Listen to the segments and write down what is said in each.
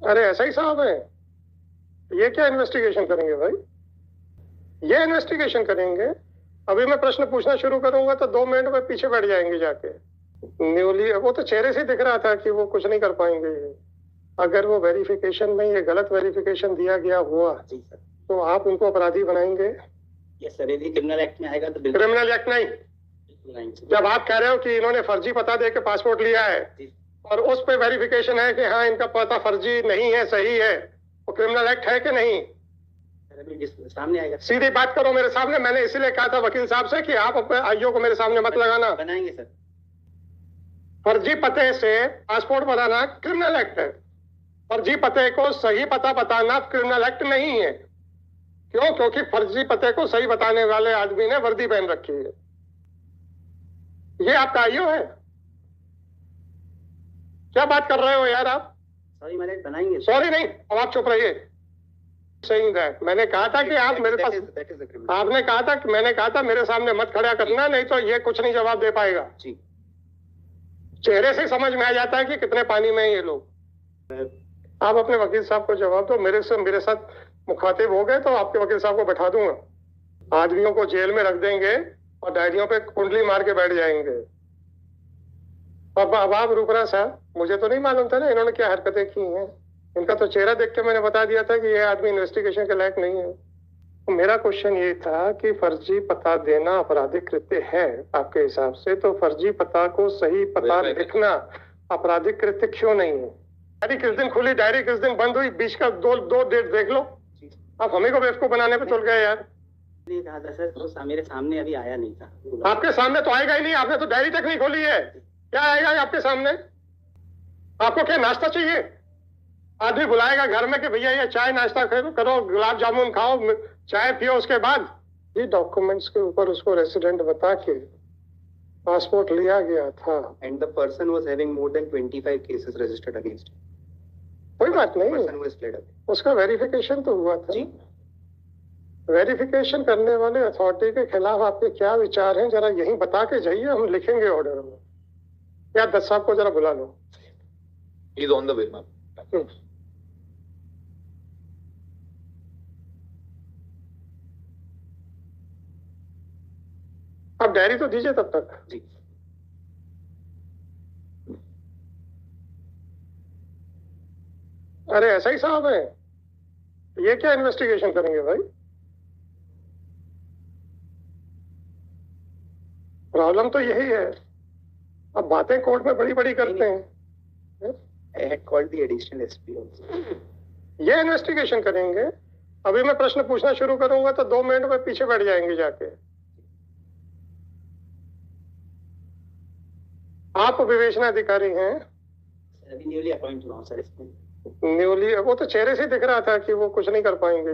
अरे ऐसा ही साहब है। ये क्या इन्वेस्टिगेशन करेंगे भाई? ये इन्वेस्टिगेशन करेंगे? अभी मैं प्रश्न पूछना शुरू करूंगा तो 2 मिनट में पीछे बैठ जाएंगे जाके। न्यूली वो तो चेहरे से दिख रहा था कि वो कुछ नहीं कर पाएंगे। अगर वो वेरिफिकेशन में ये गलत वेरिफिकेशन दिया गया हुआ जी सर। तो आप उनको अपराधी बनाएंगे? यस सर, यदि क्रिमिनल एक्ट में आएगा तो क्रिमिनल एक्ट नहीं। जब आप कह रहे हो कि इन्होंने फर्जी पता दे के पासपोर्ट लिया है और उस पे वेरिफिकेशन है कि हाँ इनका पता फर्जी नहीं है, सही है, वो क्रिमिनल एक्ट है कि नहीं? सामने आएगा। सीधी बात करो मेरे सामने। मैंने इसीलिए कहा था वकील साहब से कि आप अपने आईओ को मेरे सामने मत लगाना। बनाएंगे सर। फर्जी पते से पासपोर्ट बनाना क्रिमिनल एक्ट है। फर्जी पते को सही पता बताना क्रिमिनल एक्ट नहीं है। क्यों? क्योंकि फर्जी पते को सही बताने वाले आदमी ने वर्दी पहन रखी है। ये आपका आईओ है? क्या बात कर रहे हो यार आप? सॉरी मैंने बनाएंगे। सॉरी नहीं, अब आप चुप रहिए। सही है। मैंने कहा था कि आप मेरे पास, आपने कहा था कि मैंने कहा था मेरे सामने मत खड़ा करना, नहीं तो ये कुछ नहीं जवाब दे पाएगा। जी। चेहरे से समझ में आ जाता है कि कितने पानी में है ये लोग। आप अपने वकील साहब को जवाब दो। मेरे साथ मुखातिब हो गए तो आपके वकील साहब को बैठा दूंगा। आदमियों को जेल में रख देंगे और डायरियों पे कुंडली मार के बैठ जाएंगे। अब आप रुकना साहब, मुझे तो नहीं मालूम था ना इन्होंने क्या हरकतें की हैं। इनका तो चेहरा देख के मैंने बता दिया था कि ये आदमी इन्वेस्टिगेशन के लायक नहीं है। तो मेरा क्वेश्चन ये था कि फर्जी पता देना आपराधिक कृत्य है आपके हिसाब से, तो फर्जी पता को सही पता लिखना आपराधिक कृत्य क्यों नहीं है? डायरी किस दिन खुली, डायरी किस दिन बंद हुई, बीच का दो डेट देख लो। आप हमें को बेवकूफ बनाने पे तुल गए यार। कहा था सर, तो मेरे सामने अभी आया नहीं था। आपके सामने तो आएगा ही नहीं, आपने तो डायरी तक नहीं खोली है। क्या आएगा आपके सामने? आपको क्या नाश्ता चाहिए? आदमी बुलाएगा घर में कि भैया ये चाय नाश्ता करो, गुलाब जामुन खाओ, चाय पियो, उसके बाद ये डॉक्यूमेंट्स के ऊपर उसको रेसिडेंट बता के पासपोर्ट लिया गया था। And the person was having more than 25 cases registered against him. कोई बात नहीं, Person was fled away. उसका वेरिफिकेशन तो हुआ था। वेरिफिकेशन करने वाले अथॉरिटी के खिलाफ आपके क्या विचार हैं, जरा यही बता के जाइए, हम लिखेंगे ऑर्डर में। या दस साहब को जरा बुला लो। He is on the way, ma'am. आप डायरी तो दीजिए तब तक। जी। अरे ऐसा ही साहब है। ये क्या इन्वेस्टिगेशन करेंगे भाई? प्रॉब्लम तो यही है। अब बातें कोर्ट में बड़ी बड़ी करते हैं। I had called the additional SP also. ये इन्वेस्टिगेशन करेंगे? अभी मैं प्रश्न पूछना शुरू करूंगा तो 2 मिनट में पीछे बैठ जाएंगे जाके। आप विवेचना अधिकारी हैं? अभी न्यूली अपॉइंट हुआ सर इसमें। न्यूली? वो तो चेहरे से दिख रहा था कि वो कुछ नहीं कर पाएंगे।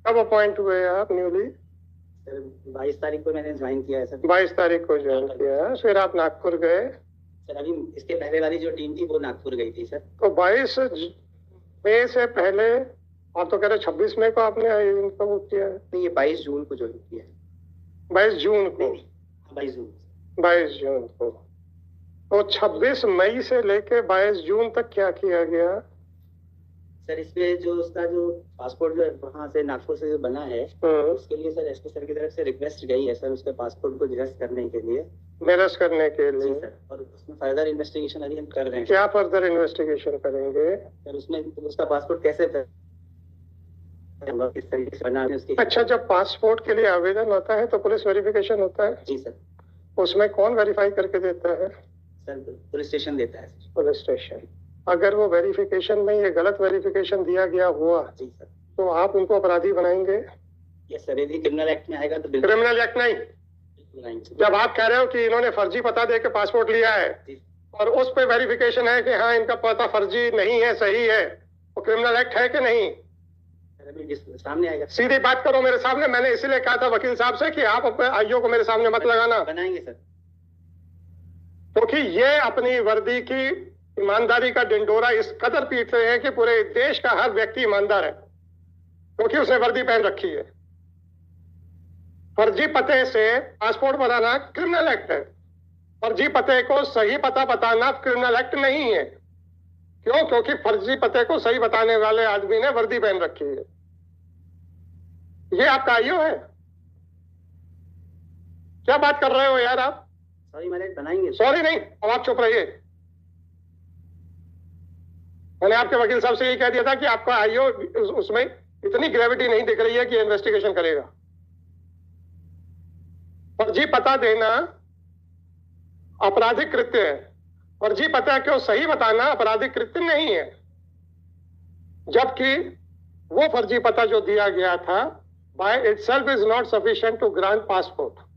कब अपॉइंट हुए आप न्यूली? सर 22 तारीख को मैंने ज्वाइन किया है सर। 22 तारीख को ज्वाइन किया, फिर आप नागपुर गए? सर अभी इसके पहले वाली जो टीम थी वो नागपुर गई थी सर। तो 22 मई से पहले, आप तो कह रहे 26 मई को आपने इनका वो किया है? नहीं, ये 22 जून को ज्वाइन किया है। 22 जून को? 22 जून। 22 जून को। तो 26 मई से लेके 22 जून तक क्या किया गया? सर इसमें जो उसका जो पासपोर्ट जो वहाँ से नागपुर से जो बना है उसके लिए सर एसपी सर की तरफ से रिक्वेस्ट गई है सर उसके पासपोर्ट को निरस्त करने के लिए। निरस्त करने के लिए? सर, और उसमें फर्दर इन्वेस्टिगेशन अभी हम कर रहे हैं। क्या फर्दर इन्वेस्टिगेशन करेंगे? सर उसमें उसका पासपोर्ट कैसे किस तरीके से बना है उसकी। अच्छा, जब पासपोर्ट के लिए आवेदन होता है तो पुलिस वेरिफिकेशन होता है? जी सर। उसमें कौन वेरीफाई करके देता है? सर पुलिस स्टेशन देता है। Police station. अगर वो वेरिफिकेशन में ये गलत वेरिफिकेशन दिया गया हुआ जी सर, तो आप उनको अपराधी बनाएंगे? यस सर, यदि क्रिमिनल एक्ट में आएगा तो बिल्कुल। क्रिमिनल एक्ट नहीं। जब आप कह रहे हो कि इन्होंने फर्जी पता दे के पासपोर्ट लिया है और उस पे वेरिफिकेशन है कि हाँ इनका पता फर्जी नहीं है, सही है, वो क्रिमिनल एक्ट है कि नहीं? सामने आएगा। सीधी बात करो मेरे सामने। मैंने इसीलिए कहा था वकील साहब से कि आप अपने आईओ को मेरे सामने मत लगाना। बनाएंगे सर। क्योंकि ये अपनी वर्दी की ईमानदारी का डिंडोरा इस कदर पीटते हैं कि पूरे देश का हर व्यक्ति ईमानदार है क्योंकि उसने वर्दी पहन रखी है। फर्जी पते से पासपोर्ट बनाना क्रिमिनल एक्ट है। फर्जी पते को सही पता बताना क्रिमिनल एक्ट नहीं है। क्यों? क्योंकि फर्जी पते को सही बताने वाले आदमी ने वर्दी पहन रखी है। ये आपका आईओ है? क्या बात कर रहे हो यार आप? सॉरी मैंने बनाएंगे। सॉरी नहीं, अब आप चुप रहिए। मैंने आपके वकील साहब से यही कह दिया था कि आपका आईओ उसमें इतनी ग्रेविटी नहीं दिख रही है कि इन्वेस्टिगेशन करेगा। फर्जी पता देना आपराधिक कृत्य है। फर्जी पता क्यों सही बताना आपराधिक कृत्य नहीं है। जबकि वो फर्जी पता जो दिया गया था by itself is not sufficient to grant passport.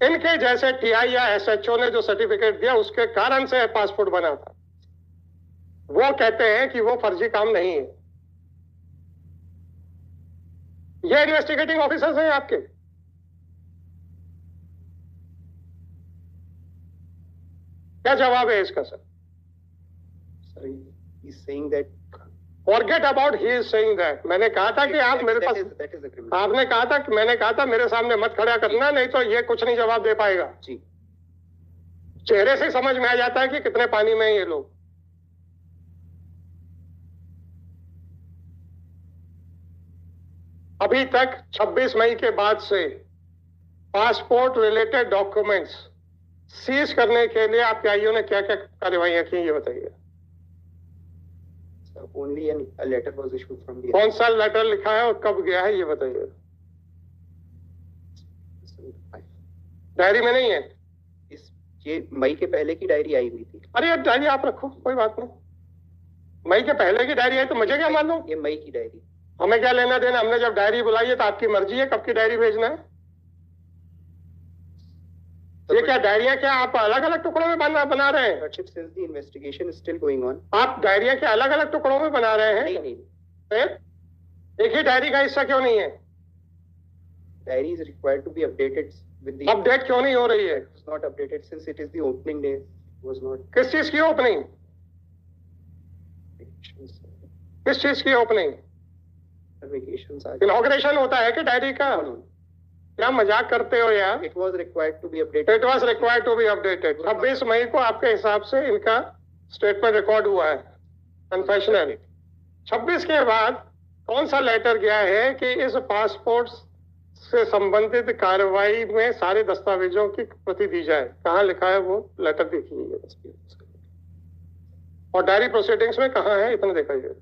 इनके जैसे टीआई या एसएचओ ने जो सर्टिफिकेट दिया उसके कारण से पासपोर्ट बना था। वो कहते हैं कि वो फर्जी काम नहीं है। ये इन्वेस्टिगेटिंग ऑफिसर्स हैं आपके। क्या जवाब है इसका sir? Sir, he's saying that forget about he is saying that. मैंने कहा था कि आप मेरे पास that is a criminal. आपने कहा था कि मैंने कहा था मेरे सामने मत खड़ा करना, नहीं तो ये कुछ नहीं जवाब दे पाएगा। जी चेहरे से समझ में आ जाता है कि कितने पानी में हैं ये लोग। अभी तक 26 मई के बाद से पासपोर्ट रिलेटेड डॉक्यूमेंट्स सीज करने के लिए आपके आईओ ने क्या क्या कार्रवाइयां की, ये बताइए। Sir, only a letter was issued from the कौन सा लेटर लिखा है और कब गया है, ये बताइए। डायरी में नहीं है? ये मई के पहले की डायरी आई हुई थी। अरे यार डायरी आप रखो, कोई बात नहीं। मई के पहले की डायरी है तो मुझे क्या मालूम? ये मई की डायरी। हमें क्या लेना देना? हमने जब डायरी बुलाई है तो आपकी मर्जी है कब की डायरी भेजना है। ये क्या डायरियां क्या आप अलग अलग टुकड़ों में बना रहे हैं? But since the investigation is still going on, आप डायरियां क्या अलग अलग टुकड़ों में बना रहे हैं? नहीं फिर एक ही डायरी का हिस्सा क्यों नहीं है? Diary is required to be updated with the. Update क्यों नहीं हो रही है? It's not updated since it is the opening day. It was not. किस चीज की ओपनिंग? किस चीज की ओपनिंग? Vacations are. इनॉग्रेशन होता है कि डायरी का? क्या मजाक करते हो यार? It was required to be updated. It was required to be updated. 26 मई को आपके हिसाब से इनका स्टेटमेंट रिकॉर्ड हुआ है कन्फेशनल। 26 के बाद कौन सा लेटर गया है कि इस पासपोर्ट से संबंधित कार्रवाई में सारे दस्तावेजों की प्रति दी जाए? कहाँ लिखा है वो लेटर? देखिए। और डायरी प्रोसीडिंग्स में कहाँ है इतना दिखाइए।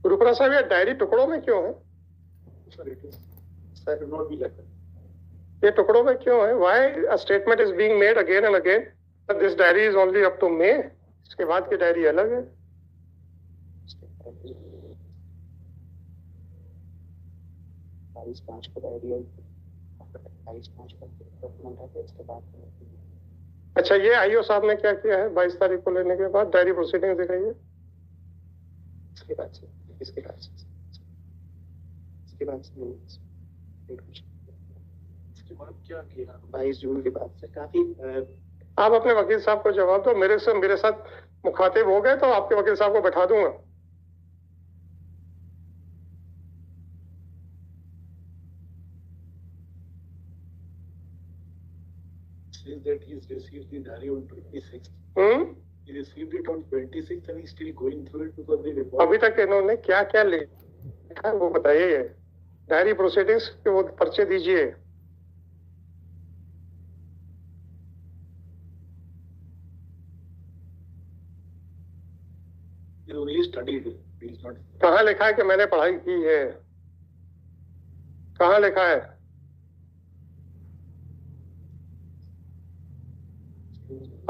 रुपरा साहब ये डायरी टुकड़ों में क्यों है? Sir, not be like that. ये टुकड़ों में क्यों है? Why a statement is being made again and again that this diary is only up to May? इसके बाद की डायरी अलग है। 22/5 को डायरी है। 22/5 को डॉक्यूमेंट है इसके बाद। अच्छा ये आईओ साहब ने क्या किया है 22 तारीख को लेने के बाद? डायरी प्रोसीडिंग दिखाइए। इसके बाद से इसके बाद से इसके बाद क्या किया 22 जून के बाद से काफी। आप अपने वकील साहब को जवाब दो। मेरे साथ मुखातिब हो गए तो आपके वकील साहब को बैठा दूंगा। Says that he's received the diary on 26th. He received it on 26th and he's still going through it because the report. अभी तक इन्होंने क्या क्या लिखा है वो बताइए। डायरी प्रोसीडिंग्स के वो पर्चे दीजिए। He only studied it. He's not. कहाँ लिखा है कि मैंने पढ़ाई की है? कहाँ लिखा है?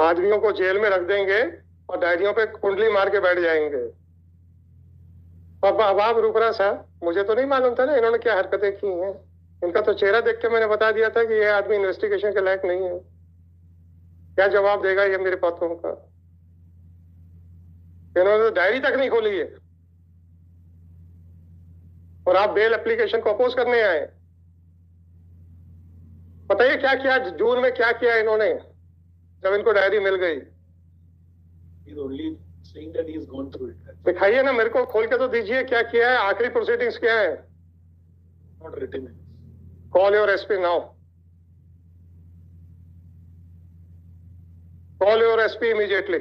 आदमियों को जेल में रख देंगे और डायरियों पे कुंडली मार के बैठ जाएंगे। अब आप रुपरा साहब, मुझे तो नहीं मालूम था ना इन्होंने क्या हरकतें की हैं। इनका तो चेहरा देख के मैंने बता दिया था कि ये आदमी इन्वेस्टिगेशन के लायक नहीं है। क्या जवाब देगा ये मेरे बातों का? इन्होंने तो डायरी तक नहीं खोली है और आप बेल एप्लीकेशन को अपोज करने आए। बताइए क्या किया जून में, क्या किया इन्होंने जब इनको डायरी मिल गई? He's only saying that he's gone through it. दिखाइए ना, मेरे को खोल के तो दीजिए क्या किया है, आखिरी प्रोसीडिंग्स क्या है? Not written. Call your SP now. Call your SP immediately.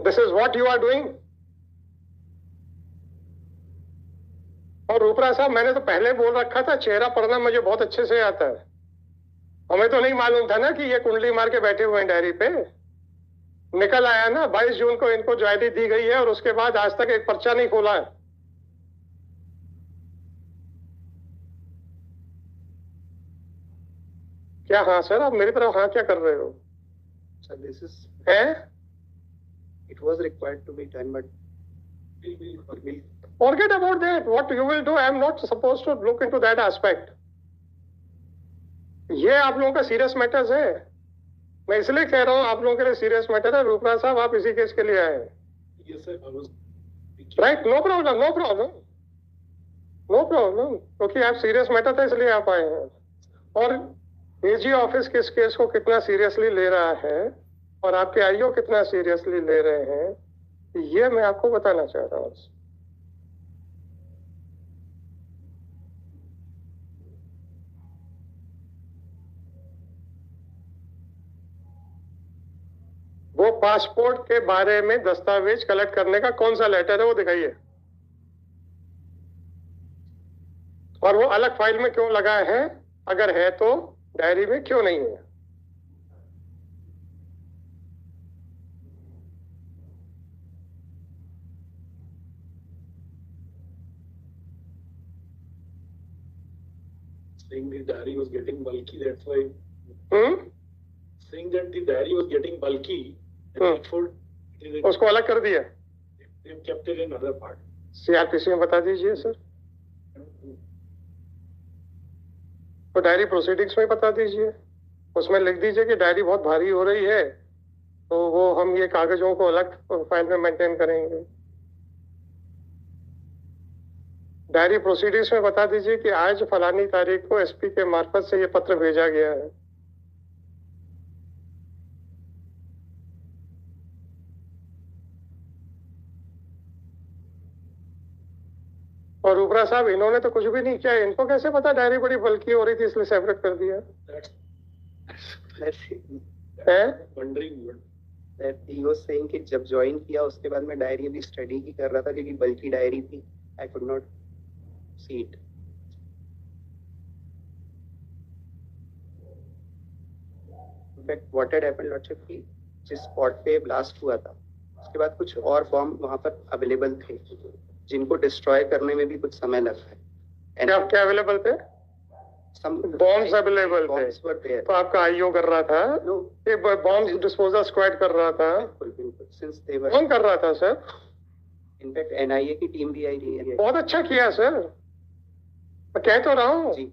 This is what you are doing. और रूपरा साहब, मैंने तो पहले बोल रखा था, चेहरा पढ़ना मुझे बहुत अच्छे से आता है। हमें तो नहीं मालूम था ना कि ये कुंडली मार के बैठे हुए हैं डायरी पे। निकल आया ना 22 जून को इनको डायरी दी गई है और उसके बाद आज तक एक पर्चा नहीं खोला है। क्या हाँ सर, आप मेरी तरफ हाँ क्या कर रहे हो? Sir, this is है? it was required to be done, but we'll Forget about that. What you will do, I am not supposed to look into that aspect. ये आप लोगों का सीरियस मैटर्स है। मैं इसलिए कह रहा हूँ आप लोगों के लिए सीरियस मैटर है। रूपराज साहब, आप इसी केस के लिए आए हैं। Yes, sir. I was. Right, no problem, no problem, no problem, क्योंकि आप सीरियस मैटर था इसलिए आप आए हैं। और एजी ऑफिस किस केस को कितना सीरियसली ले रहा है और आपके आईओ कितना सीरियसली ले रहे हैं, ये मैं आपको बताना चाह रहा हूँ। वो पासपोर्ट के बारे में दस्तावेज कलेक्ट करने का कौन सा लेटर है वो दिखाइए, और वो अलग फाइल में क्यों लगा है, अगर है तो डायरी में क्यों नहीं है। Saying the diary was getting bulky, that's why. Hmm, Saying that the diary was getting bulky, and therefore it is उसको अलग कर दिया। they've kept it in other part. CrPC में बता दीजिए सर, तो डायरी प्रोसीडिंग्स में बता दीजिए, उसमें लिख दीजिए कि डायरी बहुत भारी हो रही है, तो वो हम ये कागजों को अलग फाइल में मेंटेन करेंगे। डायरी प्रोसीडिंग्स में बता दीजिए कि आज फलानी तारीख को एसपी के मार्फत से ये पत्र भेजा गया है। और रूपरा साहब, इन्होंने तो कुछ भी नहीं किया, इनको कैसे पता डायरी बड़ी बल्कि हो रही थी इसलिए सेपरेट कर दिया है? Wondering that he was saying कि जब ज्वाइन किया उसके बाद मैं डायरी अभी स्टडी ही कर रहा था क्योंकि बल्कि डायरी थी, I could not see it. In fact, what had happened lordship कि जिस स्पॉट पे ब्लास्ट हुआ था उसके बाद कुछ और बॉम्ब वहां पर अवेलेबल थे जिनको डिस्ट्रॉय करने में भी कुछ समय लगा है। क्या क्या अवेलेबल थे? बॉम्ब्स अवेलेबल थे, तो आपका आईओ कर रहा था, ये बॉम्ब डिस्पोजल स्क्वाड कर रहा था। कौन कर रहा था सर? इनफैक्ट एनआईए की टीम भी आई रही है। बहुत अच्छा किया सर, मैं कह तो रहा हूँ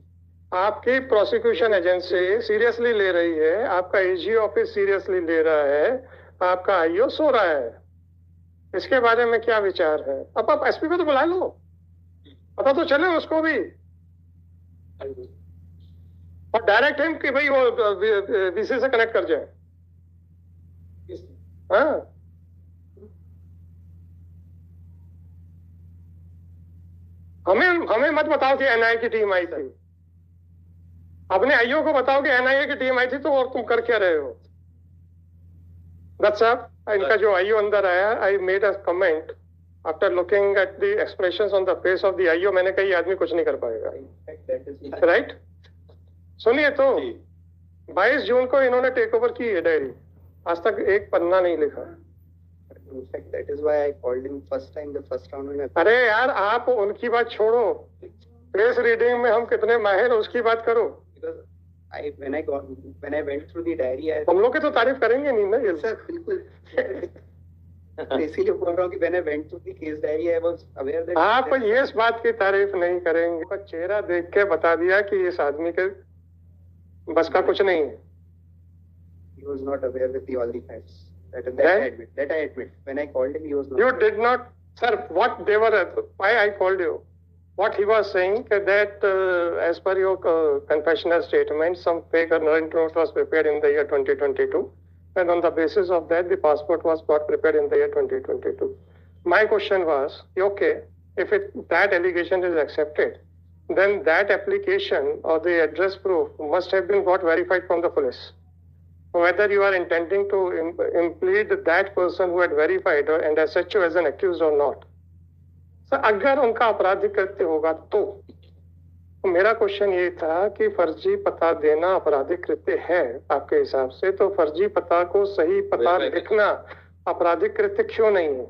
आपकी प्रोसिक्यूशन एजेंसी सीरियसली ले रही है, आपका एजी ऑफिस सीरियसली ले रहा है, आपका आईओ सो रहा है। इसके बारे में क्या विचार है? अब आप एसपी को तो बुला लो, पता तो चले उसको भी, और डायरेक्ट हिम कि भाई वो वीसी से कनेक्ट कर जाए। हाँ, हमें मत बताओ कि एनआईए की टीम आई थी, अपने आईओ को बताओ कि एनआईए की टीम आई थी, तो और तुम कर क्या रहे हो? दत्त साहब, इनका जो आईओ अंदर आया, I made a comment after looking at the expressions on the face of the IO, मैंने कहा ये आदमी कुछ नहीं कर पाएगा। राइट, सुनिए तो 22 जून को इन्होंने टेक ओवर की है डायरी, आज तक एक पन्ना नहीं लिखा। In fact, that is why I called him first time, the first round when I... अरे यार, आप उनकी बात छोड़ो, प्रेस रीडिंग में हम कितने माहिर, उसकी बात करो। Because when I went through the diary, हम लोग की तो तारीफ करेंगे नहीं ना ये सर, बिल्कुल इसीलिए बोल रहा हूँ कि when I went through the case diary, I was aware that आप ये इस बात की तारीफ नहीं करेंगे, उसका चेहरा देख के बता दिया कि इस आदमी के बस का कुछ नहीं है। he was not aware with all the facts. That I admit. When I called him, he was not. You did not, sir. What they were, why I called you? What he was saying that as per your confessional statement, some fake warrant note was prepared in the year 2022, and on the basis of that, the passport was got prepared in the year 2022. My question was, okay, if that allegation is accepted, then that application or the address proof must have been got verified from the police. whether you are intending to implead that person who had verified and SHO as an accused or not. So, अगर उनका आपराधिक कृत्य होगा तो मेरा question ये था कि फर्जी पता देना आपराधिक कृत्य है आपके हिसाब से, तो फर्जी पता को सही पता लिखना आपराधिक कृत्य क्यों नहीं है?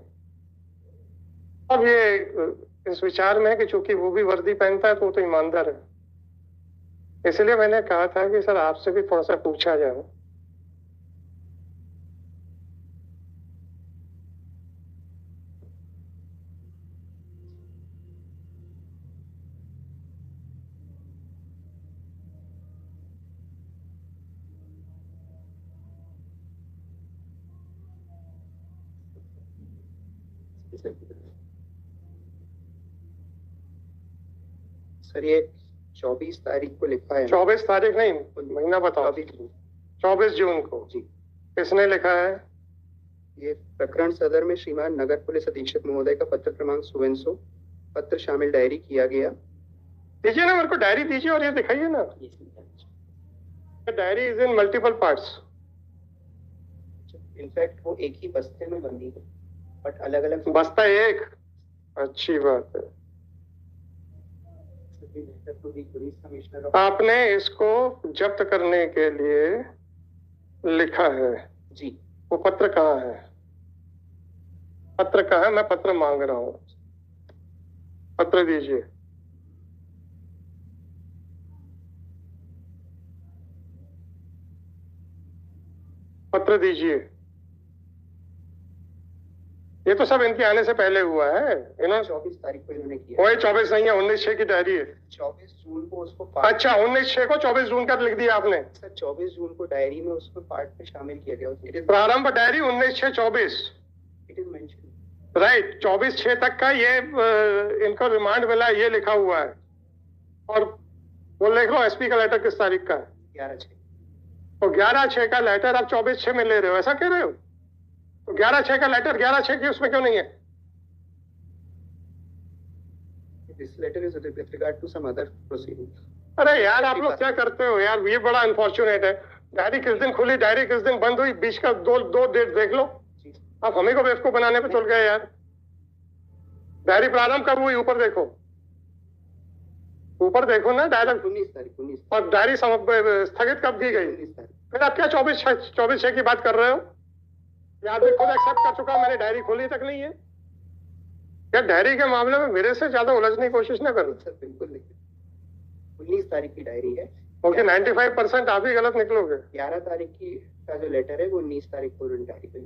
अब ये इस विचार में है कि चूंकि वो भी वर्दी पहनता है तो वो तो ईमानदार है, इसलिए मैंने कहा था कि सर आपसे भी थोड़ा सा पूछा जाए। सर ये 24 तारीख को लिखा है। 24 तारीख नहीं, महीना बताओ। 24 जून को जी। किसने लिखा है? ये प्रकरण सदर में श्रीमान नगर पुलिस अधीक्षक महोदय का पत्र क्रमांक 100 पत्र शामिल डायरी किया गया। दीजिए ना, मेरे को डायरी दीजिए और ये दिखाइए ना। Diary is in multiple parts. In fact वो एक ही बस्ते में बंदी है, बट अलग अलग बस्ता एक। अच्छी बात है। आपने इसको जब्त करने के लिए लिखा है जी। वो पत्र कहाँ है? पत्र कहाँ है? मैं पत्र मांग रहा हूँ, पत्र दीजिए। पत्र दीजिए। ये तो सब इनके आने से पहले हुआ है। इन्होंने 24 तारीख को इन्होंने किया। वही 24 नहीं है, 19/6 की डायरी है। 24 जून को उसको अच्छा, 19/6 को 24 जून का लिख दिया आपने? सर 24 जून को डायरी में उसको पार्ट में शामिल किया गया। प्रारंभ diary 19/6/24। It is mention right. 24/6 तक का ये इनको रिमांड मिला, ये लिखा हुआ है। और वो लिख लो एसपी का लेटर किस तारीख का है? 11/6। तो 11/6 का लेटर आप 24/6 में ले रहे हो, ऐसा कह रहे हो? तो 11/6 का लेटर 11/6 की उसमें क्यों नहीं है? This letter is with regard to some other proceeding. अरे यार आप लोग क्या करते हो यार, ये बड़ा अनफॉर्चुनेट है। डायरी किस दिन खुली, डायरी किस दिन बंद हुई, बीच का दो डेट देख लो। आप हमें को बेवकूफ बनाने पे चल गए यार। डायरी प्रारंभ कब हुई? ऊपर देखो, ऊपर देखो ना। डायरेक्ट 19 तारीख 19। और डायरी स्थगित कब की गई? 19 तारीख। फिर आप क्या 24/6 की बात कर रहे हो? या आदमी खुद एक्सेप्ट कर चुका, मैंने डायरी खोली तक नहीं है। यार डायरी के मामले में मेरे से ज्यादा उलझने की कोशिश ना करो। सर बिल्कुल नहीं, 19 तारीख की डायरी है। ओके, 95% आप ही गलत निकलोगे। 11 तारीख की का जो लेटर है वो 19 तारीख को उन्होंने डायरी कर।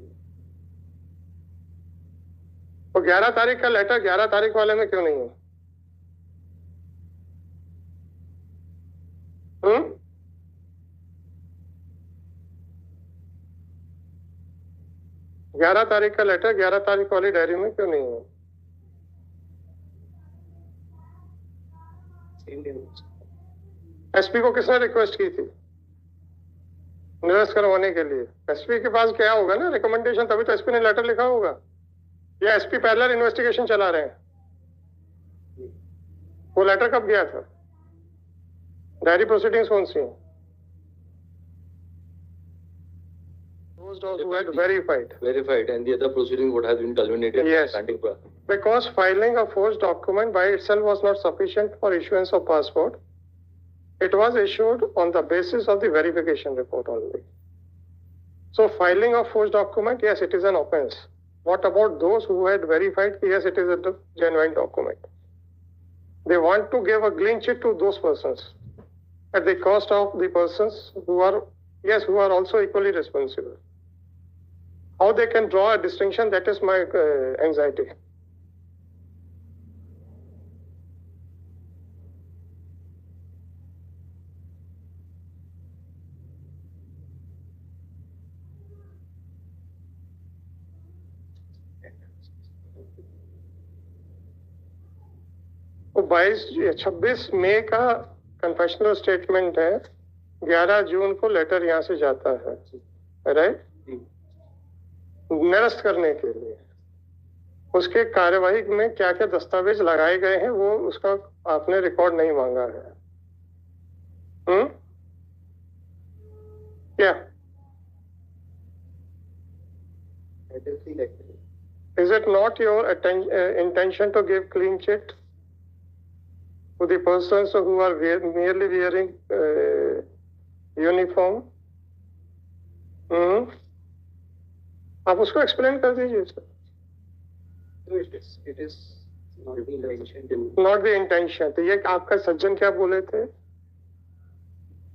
तो 11 तारीख का लेटर 11 तारीख वाले में क्यों नहीं है? 11 तारीख का लेटर 11 तारीख वाली डायरी में क्यों नहीं है? एसपी को किसने रिक्वेस्ट की थी निरस्त करवाने के लिए? एसपी के पास क्या होगा ना रिकमेंडेशन, तभी तो एसपी ने लेटर लिखा होगा। या एसपी पैरेलल इन्वेस्टिगेशन चला रहे हैं? वो लेटर कब गया था? डायरी प्रोसीडिंग्स कौन सी हैं? Those who had verified and the other proceeding would have been culminated. Yes. Standing for Because filing a forged document by itself was not sufficient for issuance of passport. It was issued on the basis of the verification report only. So filing of forged document, yes, it is an offense. What about those who had verified, yes, it is a genuine document? They want to give a clean chit to those persons at the cost of the persons who are, yes, who are also equally responsible. How they can draw a distinction, that is my anxiety. तो 26 मई का confessional statement है, 11 जून को letter यहाँ से जाता है, right, निरस्त करने के लिए। उसके कार्यवाही में क्या क्या दस्तावेज लगाए गए हैं वो उसका आपने रिकॉर्ड नहीं मांगा है। क्या Is it not your intention to give clean chit to the persons who are merely wearing uniform? आप उसको एक्सप्लेन कर दीजिए sir. It is not the intention. Not the intention. तो ये आपका सज्जन क्या बोले थे?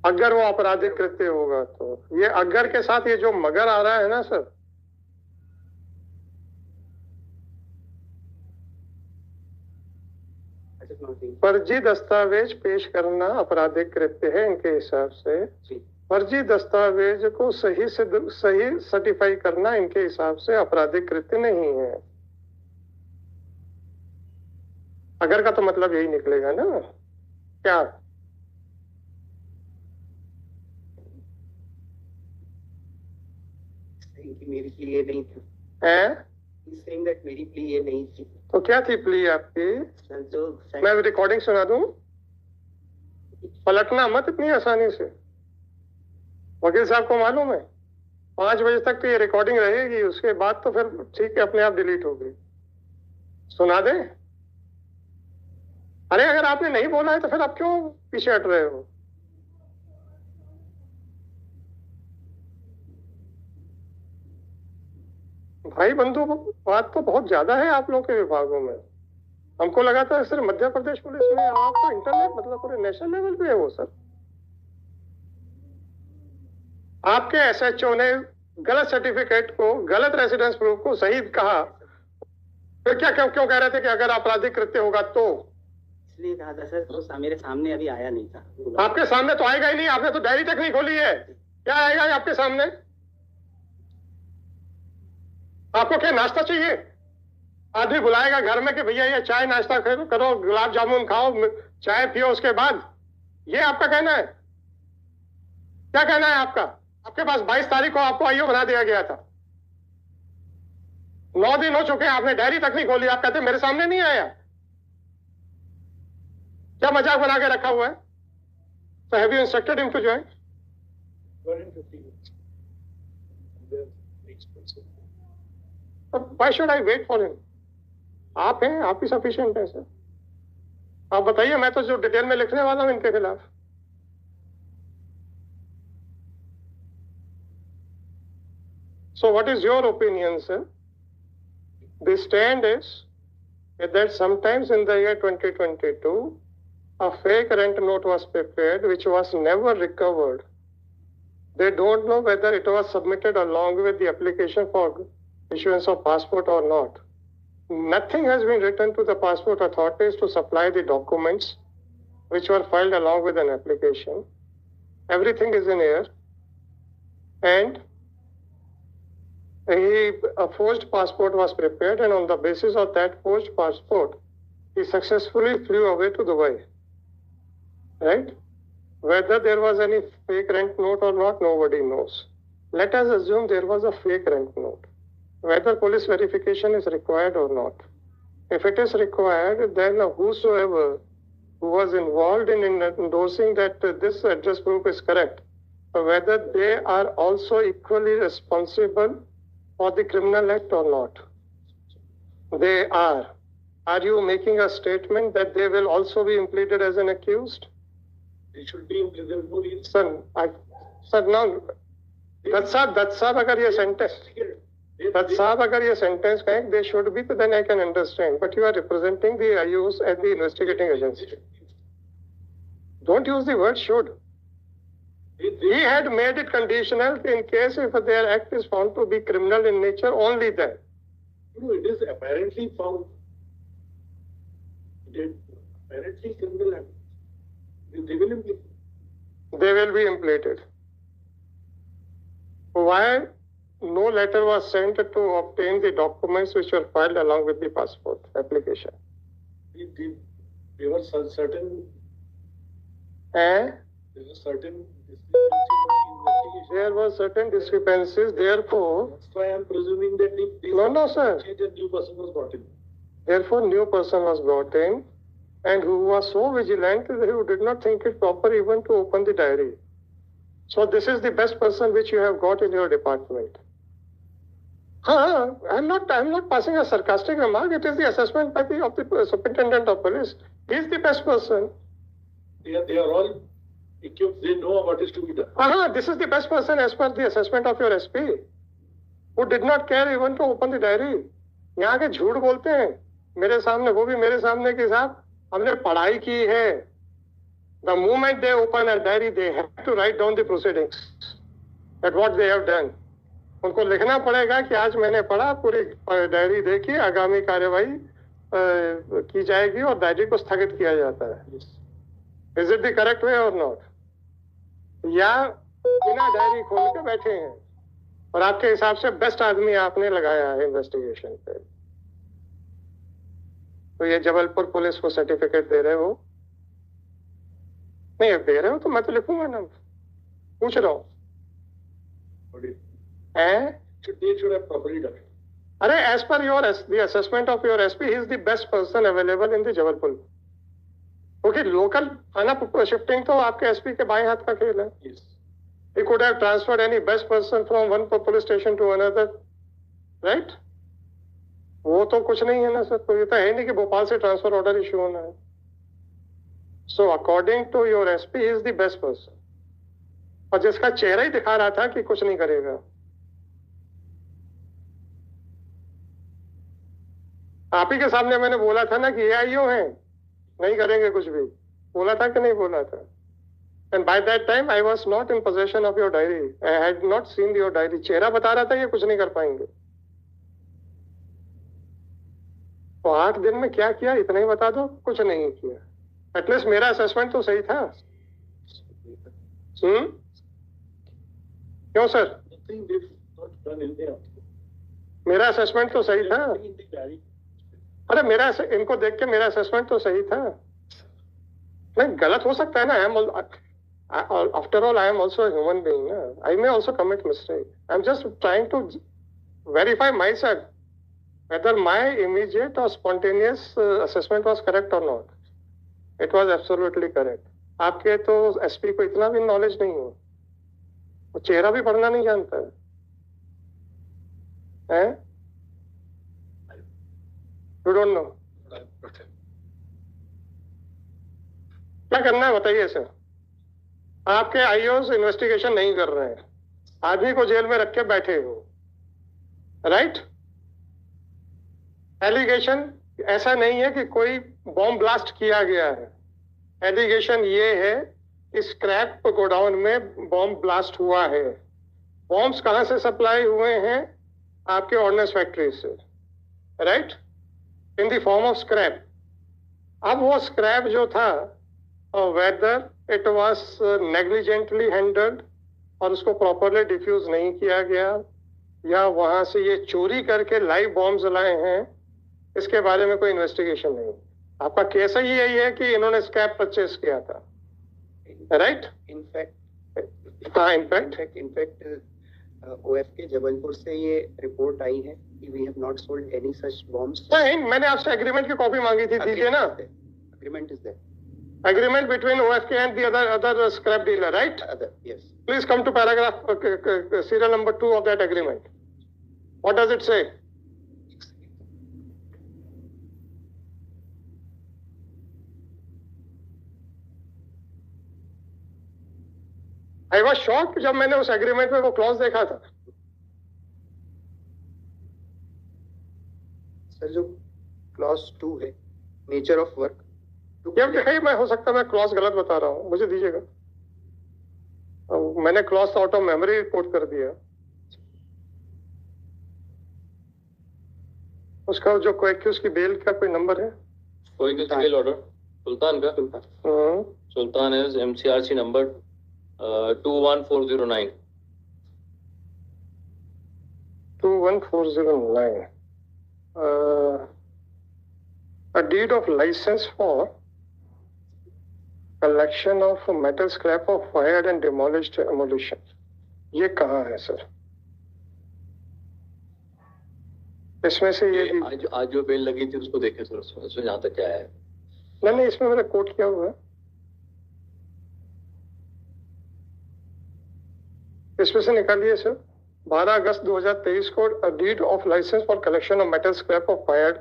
अगर वो आपराधिक कृत्य होगा तो ये अगर के साथ ये जो मगर आ रहा है ना सर, फर्जी दस्तावेज पेश करना आपराधिक कृत्य है इनके हिसाब से. फर्जी दस्तावेज को सही सर्टिफाई करना इनके हिसाब से आपराधिक कृत्य नहीं है. अगर का तो मतलब यही निकलेगा ना क्या? मेरी प्ली ये नहीं थी. मेरी प्ली ये नहीं थी. तो क्या थी प्ली आपकी? सर जो मैं रिकॉर्डिंग सुना दूं? पलटना मत इतनी आसानी से. वकील साहब को मालूम है 5 बजे तक तो ये रिकॉर्डिंग रहेगी, उसके बाद तो फिर ठीक है अपने आप डिलीट होगी. सुना दे. अरे अगर आपने नहीं बोला है तो फिर आप क्यों पीछे हट रहे हो? भाई बंधु बात तो बहुत ज्यादा है आप लोग के विभागों में. हमको लगा था सिर्फ मध्य प्रदेश पुलिस में, आप तो इंटरनेट मतलब पूरे नेशनल लेवल पे है वो सर. आपके एसएचओ ने गलत सर्टिफिकेट को, गलत रेसिडेंस प्रूफ को सही कहा, फिर क्या क्यों कह रहे थे कि अगर आपराधिक कृत्य होगा तो? इसलिए कहा था सर, तो मेरे सामने अभी आया नहीं था. आपके सामने तो आएगा ही नहीं, आपने तो डायरी तक नहीं खोली है. क्या आएगा आपके सामने? आपको क्या नाश्ता चाहिए? आदमी बुलाएगा घर में कि भैया ये चाय नाश्ता करो, गुलाब जामुन खाओ, चाय पियो, उसके बाद ये आपका कहना है? क्या कहना है आपका? आपके पास 22 तारीख को आपको आईओ बना दिया गया था. 9 दिन हो चुके हैं, आपने डायरी तक नहीं खोली. आप कहते मेरे सामने नहीं आया. क्या मजाक बना के रखा हुआ है? So have you instructed him to join? Why should I wait for him? आप हैं, आप ही सफिशिएंट हैं सर. आप बताइए, मैं तो जो डिटेल में लिखने वाला हूं इनके खिलाफ. So what is your opinion, sir? The stand is that sometimes in the year 2022, a fake rent note was prepared which was never recovered. They don't know whether it was submitted along with the application for issuance of passport or not. Nothing has been written to the passport authorities to supply the documents which were filed along with an application. Everything is in air. And a forged passport was prepared, and on the basis of that forged passport, he successfully flew away to Dubai. Right? Whether there was any fake rent note or not, nobody knows. Let us assume there was a fake rent note. Whether police verification is required or not. If it is required, then whosoever who was involved in endorsing that this address proof is correct, whether they are also equally responsible for the criminal act or not. They are. Are you making a statement that they will also be implemented as an accused? They should be implemented. Sir, now, that's agar ye sentence. That's agar ye sentence kahe, they should be, then I can understand. But you are representing the IUs and the investigating agency. Don't use the word should. He had made it conditional in case if their act is found to be criminal in nature, only then. No, it is apparently found. It is apparently criminal act. They will implement. They will be implemented. Why no letter was sent to obtain the documents which were filed along with the passport application? There were certain. There were certain. There were certain discrepancies. Therefore, that's why I am presuming that if no, sir. A new person was brought in. Therefore, new person was brought in, and who was so vigilant that he did not think it proper even to open the diary. So this is the best person which you have got in your department. I'm not passing a sarcastic remark. It is the assessment by of the superintendent of police. He is the best person. They are all equipped. They know what is to be done. This is the best person as per the assessment of your SP, who did not care even to open the diary. यहाँ के झूठ बोलते हैं मेरे सामने, वो भी मेरे सामने कि साहब हमने पढ़ाई की है. The moment they open a diary, they have to write down the proceedings, that what they have done. उनको लिखना पड़ेगा कि आज मैंने पढ़ा, पूरी डायरी देखी, आगामी कार्यवाही की जाएगी और डायरी को स्थगित किया जाता है. Is it the correct way और नॉट? या बिना डायरी खोल के बैठे हैं और आपके हिसाब से बेस्ट आदमी आपने लगाया है इन्वेस्टिगेशन पे, तो ये जबलपुर पुलिस को सर्टिफिकेट दे रहे हो? नहीं दे रहे हो तो मैं तो लिखूंगा ना, पूछ रहा हूँ. अरे as per your the assessment of your SP, he is the best person available in the Jabalpur. क्योंकि लोकल थाना शिफ्टिंग तो आपके एसपी के बाएं हाथ का खेल है. He could have transferred any best person from one police station to another, right? वो तो कुछ नहीं है ना सर, तो ये तो है नहीं कि भोपाल से ट्रांसफर ऑर्डर इशू होना है. So according to your SP, he is the best person, और जिसका चेहरा ही दिखा रहा था कि कुछ नहीं करेगा. आप ही के सामने मैंने बोला था ना कि एआईओ हैं, नहीं करेंगे कुछ भी. बोला था कि नहीं बोला था? And by that time I was not in possession of your diary. I had not seen your diary. चेहरा बता रहा था ये कुछ नहीं कर पाएंगे. तो 8 दिन में क्या किया इतना ही बता दो. कुछ नहीं किया. एटलीस्ट मेरा असेसमेंट तो सही था. क्यों सर? मेरा असेसमेंट तो सही था. अरे मेरा इनको देख के मेरा असेसमेंट तो सही था. नहीं गलत हो सकता है ना. After all, I am also a human being. I may also commit mistake. I'm just trying to verify myself whether my immediate or spontaneous assessment was correct or not. It was absolutely correct. आपके तो SP को इतना भी knowledge नहीं हो, वो चेहरा भी पढ़ना नहीं जानता है. You don't know. क्या करना है बताइए सर. आपके आईओस इन्वेस्टिगेशन नहीं कर रहे हैं, आदमी को जेल में रख के बैठे हो, राइट? एलिगेशन ऐसा नहीं है कि कोई बॉम्ब ब्लास्ट किया गया है. एलिगेशन ये है कि स्क्रैप गोडाउन में बॉम्ब ब्लास्ट हुआ है. बॉम्ब्स कहां से सप्लाई हुए हैं? आपके ऑर्डिनेंस फैक्ट्री से, right? In the form of scrap. अब वो स्क्रैप जो था, whether it was negligently handled और उसको प्रॉपरली डिफ्यूज नहीं किया गया, या वहां से ये चोरी करके लाइव बॉम्ब लाए हैं, इसके बारे में कोई इन्वेस्टिगेशन नहीं. आपका केस ही यही है कि इन्होंने स्क्रैप परचेस किया था, राइट? इनफैक्ट ओएफके जबलपुर से ये रिपोर्ट आई है कि we have not sold any such bombs. नहीं, मैंने आपसे एग्रीमेंट की कॉपी मांगी थी, दीजिए ना. Agreement is there. Agreement between OFK and the other scrap dealer, right? Yes. Please come to paragraph serial number 2 of that agreement. What does it say? I was shocked जब मैंने उस agreement में वो clause देखा था. Sir जो clause 2 है, nature of work, मैं हो सकता है मैं क्लॉज गलत बता रहा हूँ, मुझे दीजिएगा. मैंने clause out of memory quote कर दिया. उसका जो कोई उसकी बेल का कोई नंबर है? कोई किस बेल ऑर्डर? सुल्तान का? Sultan is MCRC number 21409. 21409. A deed of license for collection of metal scrap of fired and demolished ammunition. ये कहाँ है सर? इसमें से ये आज जो बेल लगी थी उसको देखे सर, उसमें जहाँ तक क्या है. नहीं, इसमें मैंने कोट किया हुआ है. इसमें से निकालिए सर. 12 अगस्त 2023 को deed of licence for collection of metal scrap of fired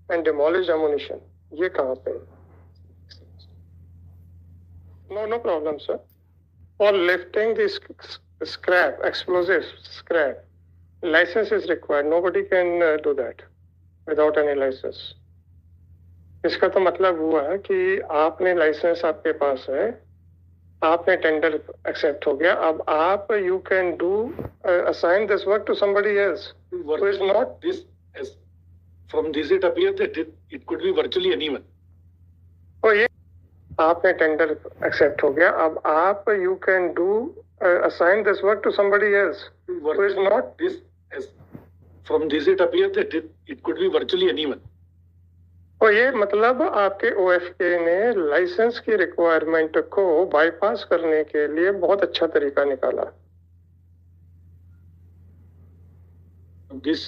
and demolished ammunition, ये कहाँ पे? No problem sir. For lifting the scrap, explosive scrap, licence is required, nobody can do that without any licence. इसका तो मतलब हुआ है कि आपने लाइसेंस आपके पास है, आपने टेंडर एक्सेप्ट हो गया, अब आप you can do assign this work to somebody else who is not This, as from this it appears that it could be virtually anyone. और ये आपने टेंडर एक्सेप्ट हो गया, अब आप you can do assign this work to somebody else who is not This, as from this it appears that it could be virtually anyone. और ये मतलब आपके OFK ने लाइसेंस की रिक्वायरमेंट को बाईपास करने के लिए बहुत अच्छा तरीका निकाला। This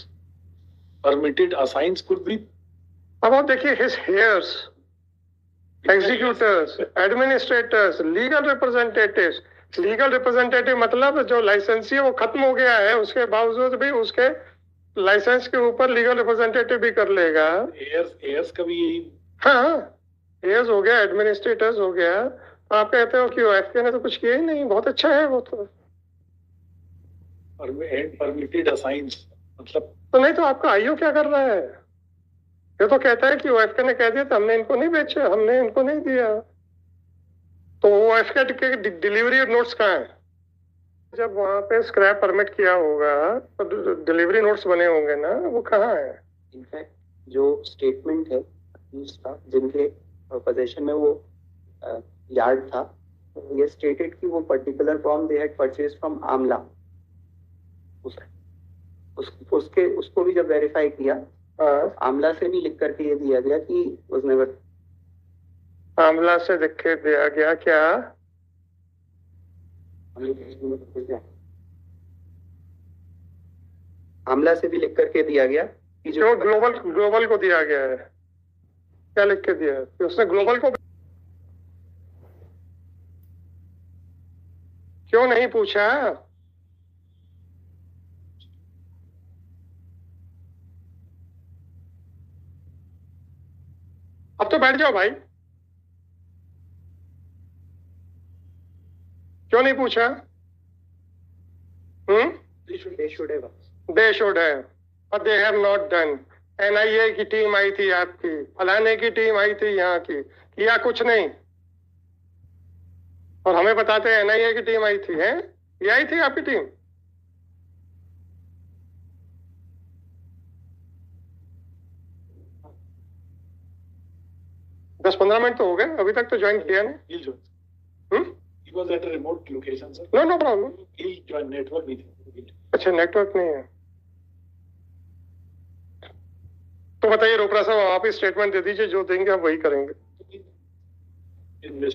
permitted assigns could be अब आप देखिए his hairs, executors, administrators, legal representatives. Legal representative मतलब जो लाइसेंसी है वो खत्म हो गया है, उसके बावजूद भी उसके लाइसेंस के ऊपर लीगल रिप्रेजेंटेटिव भी कर लेगा। heirs का भी यही। हाँ, हेयर्स हो गया, एडमिनिस्ट्रेटर्स हो गया। आप कहते हो कि OFK ने तो कुछ किया ही नहीं, बहुत अच्छा है वो तो। permitted assigns मतलब तो नहीं तो आपका IO क्या कर रहा है? ये तो कहता है कि OFK ने कह दिया था, हमने इनको नहीं बेचे, हमने इनको नहीं दिया। तो OFK के डिलीवरी नोट्स कहाँ है? जब वहां पे स्क्रैप परमिट किया होगा तो डिलीवरी नोट्स बने होंगे ना, वो कहाँ है? इनफैक्ट जो स्टेटमेंट है उसका, जिनके पोजीशन में वो यार्ड था, ये स्टेटेड कि वो particular form they had purchase from Amla. उसको भी जब वेरीफाई किया, आमला से भी लिख करके ये दिया गया कि वाज नेवर। आमला से लिख के दिया गया क्या? आमला से भी लिख करके दिया गया कि जो ग्लोबल को दिया गया है, क्या लिख के दिया है? कि उसने ग्लोबल को क्यों नहीं पूछा? अब तो बैठ जाओ भाई, क्यों नहीं पूछा? they should have asked. They should है, और they have not done. NIA की टीम आई थी आपकी, फलाने की टीम आई थी यहाँ की, किया कुछ नहीं। और हमें बताते हैं NIA की टीम आई थी, है? ये आई थी आपकी टीम? दस 15 मिनट तो हो गए, अभी तक तो ज्वाइन किया नहीं। he'll join. He was at a remote location, sir. No problem. He'll join, network नहीं थी। अच्छा, नेटवर्क नहीं है तो बताइए रोपरा साहब, आप ही स्टेटमेंट दे दीजिए, जो देंगे हम वही करेंगे। Invest